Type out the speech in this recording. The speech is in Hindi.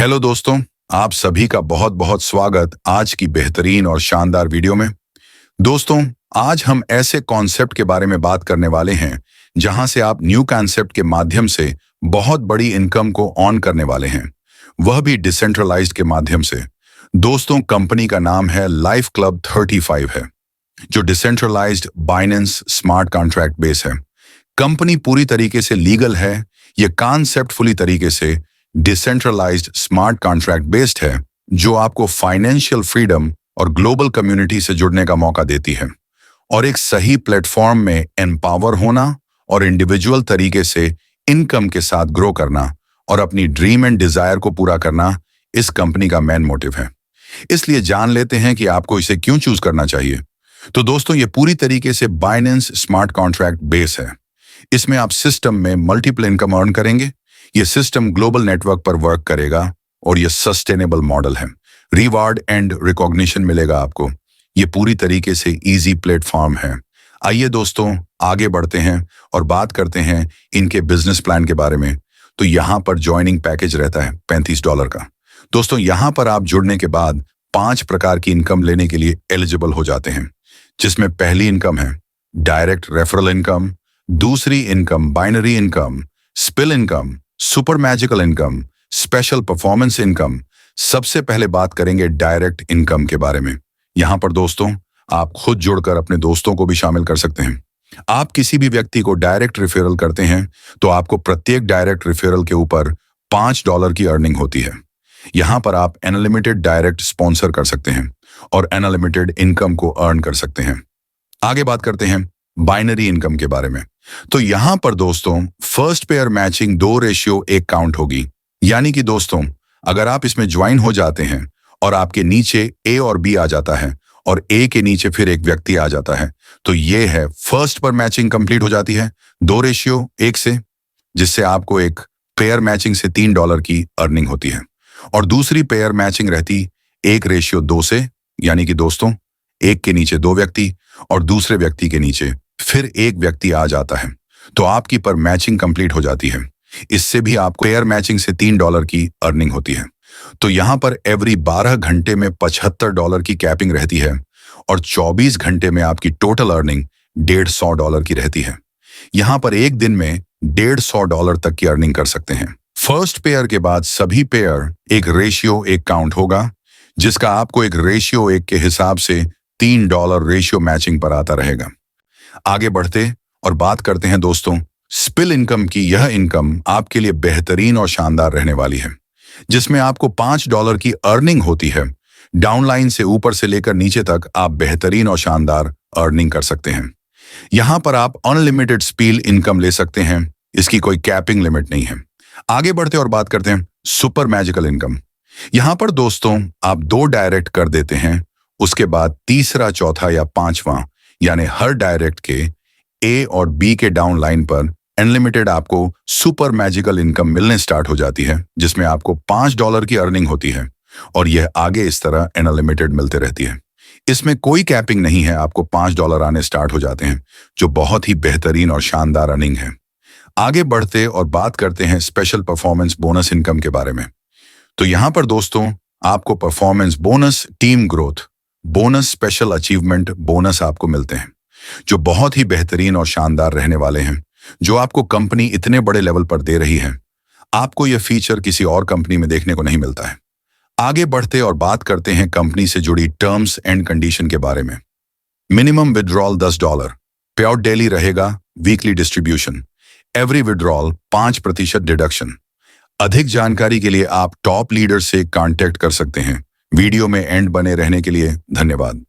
हेलो दोस्तों, आप सभी का बहुत बहुत स्वागत आज की बेहतरीन और शानदार वीडियो में। दोस्तों, आज हम ऐसे कॉन्सेप्ट के बारे में बात करने वाले हैं जहां से आप न्यू कॉन्सेप्ट के माध्यम से बहुत बड़ी इनकम को ऑन करने वाले हैं, वह भी डिसेंट्रलाइज्ड के माध्यम से। दोस्तों, कंपनी का नाम है लाइफ क्लब 35 है, जो decentralized Binance smart contract base है। कंपनी पूरी तरीके से लीगल है। यह कॉन्सेप्ट फुली तरीके से डिसेंट्रलाइज्ड स्मार्ट कॉन्ट्रैक्ट बेस्ड है, जो आपको फाइनेंशियल फ्रीडम और ग्लोबल कम्युनिटी से जुड़ने का मौका देती है। और एक सही प्लेटफॉर्म में एम्पावर होना और इंडिविजुअल तरीके से इनकम के साथ ग्रो करना और अपनी ड्रीम एंड डिजायर को पूरा करना इस कंपनी का मेन मोटिव है। इसलिए जान लेते हैं कि आपको इसे क्यों चूज करना चाहिए। तो दोस्तों, ये पूरी तरीके से बाइनेंस स्मार्ट कॉन्ट्रैक्ट बेस है। इसमें आप सिस्टम में मल्टीपल इनकम अर्न करेंगे। ये सिस्टम ग्लोबल नेटवर्क पर वर्क करेगा और ये सस्टेनेबल मॉडल है। रिवार्ड एंड रिकॉग्निशन मिलेगा आपको। ये पूरी तरीके से इजी प्लेटफॉर्म है। आइए दोस्तों, आगे बढ़ते हैं और बात करते हैं इनके बिजनेस प्लान के बारे में। तो यहाँ पर ज्वाइनिंग पैकेज रहता है $35 का। दोस्तों, यहाँ पर आप जुड़ने के बाद 5 प्रकार की इनकम लेने के लिए एलिजिबल हो जाते हैं, जिसमें पहली इनकम है डायरेक्ट रेफरल इनकम, दूसरी income binary income, spill income, super magical income, special performance income. सबसे पहले बात करेंगे डायरेक्ट इनकम के बारे में। यहां पर दोस्तों, आप खुद जुड़कर अपने दोस्तों को भी शामिल कर सकते हैं। आप किसी भी व्यक्ति को डायरेक्ट रेफरल करते हैं तो आपको प्रत्येक डायरेक्ट रेफरल के ऊपर $5 की अर्निंग होती है। यहां पर आप अनलिमिटेड डायरेक्ट स्पॉन्सर कर सकते हैं और अनलिमिटेड इनकम को अर्न कर सकते हैं। आगे बात करते हैं बाइनरी इनकम के बारे में। तो यहां पर दोस्तों, फर्स्ट पेयर मैचिंग 2:1 काउंट होगी। यानी कि दोस्तों, अगर आप इसमें ज्वाइन हो जाते हैं और आपके नीचे ए और बी आ जाता है और ए के नीचे फिर एक व्यक्ति आ जाता है, तो ये है फर्स्ट पर मैचिंग कंप्लीट हो जाती है 2:1 से, जिससे आपको एक पेयर मैचिंग से $3 की अर्निंग होती है। और दूसरी पेयर मैचिंग रहती 1:2 से, यानी कि दोस्तों, एक के नीचे 2 व्यक्ति और दूसरे व्यक्ति के नीचे फिर एक व्यक्ति आ जाता है, तो आपकी पर मैचिंग कंप्लीट हो जाती है। इससे भी आपको पेयर मैचिंग से $3 की अर्निंग होती है। तो यहां पर एवरी 12 घंटे में $75 की कैपिंग रहती है और 24 घंटे में आपकी टोटल अर्निंग $150 की रहती है। यहां पर एक दिन में $150 तक की अर्निंग कर सकते हैं। फर्स्ट पेयर के बाद सभी पेयर एक रेशियो 1 काउंट होगा, जिसका आपको एक रेशियो 1 के हिसाब से $3 रेशियो मैचिंग पर आता रहेगा। आगे बढ़ते और बात करते हैं दोस्तों स्पिल इनकम की। यह इनकम आपके लिए बेहतरीन और शानदार रहने वाली है, जिसमें आपको $5 की अर्निंग होती है। डाउनलाइन से ऊपर से लेकर नीचे तक आप बेहतरीन और शानदार अर्निंग कर सकते हैं। यहां पर आप अनलिमिटेड स्पिल इनकम ले सकते हैं। इसकी कोई कैपिंग लिमिट नहीं है। आगे बढ़ते और बात करते हैं सुपर मैजिकल इनकम। यहां पर दोस्तों, आप 2 डायरेक्ट कर देते हैं, उसके बाद तीसरा, चौथा या 5वां, यानी हर डायरेक्ट के ए और बी के डाउन लाइन पर अनलिमिटेड आपको सुपर मैजिकल इनकम मिलने स्टार्ट हो जाती है, जिसमें आपको $5 की अर्निंग होती है और यह आगे इस तरह अनलिमिटेड मिलते रहती है। इसमें कोई कैपिंग नहीं है। आपको $5 आने स्टार्ट हो जाते हैं, जो बहुत ही बेहतरीन और शानदार अर्निंग है। आगे बढ़ते और बात करते हैं स्पेशल परफॉर्मेंस बोनस इनकम के बारे में। तो यहां पर दोस्तों, आपको performance bonus, team growth bonus, special achievement bonus आपको मिलते हैं, जो बहुत ही बेहतरीन और शानदार रहने वाले हैं, जो आपको कंपनी इतने बड़े लेवल पर दे रही है। आपको यह फीचर किसी और कंपनी में देखने को नहीं मिलता है। आगे बढ़ते और बात करते हैं कंपनी से जुड़ी टर्म्स एंड कंडीशन के बारे में। मिनिमम विड्रॉल $10, पे आउट डेली रहेगा, weekly distribution, every withdrawal 5% deduction. अधिक जानकारी के लिए आप टॉप लीडर से कांटेक्ट कर सकते हैं। वीडियो में एंड बने रहने के लिए धन्यवाद।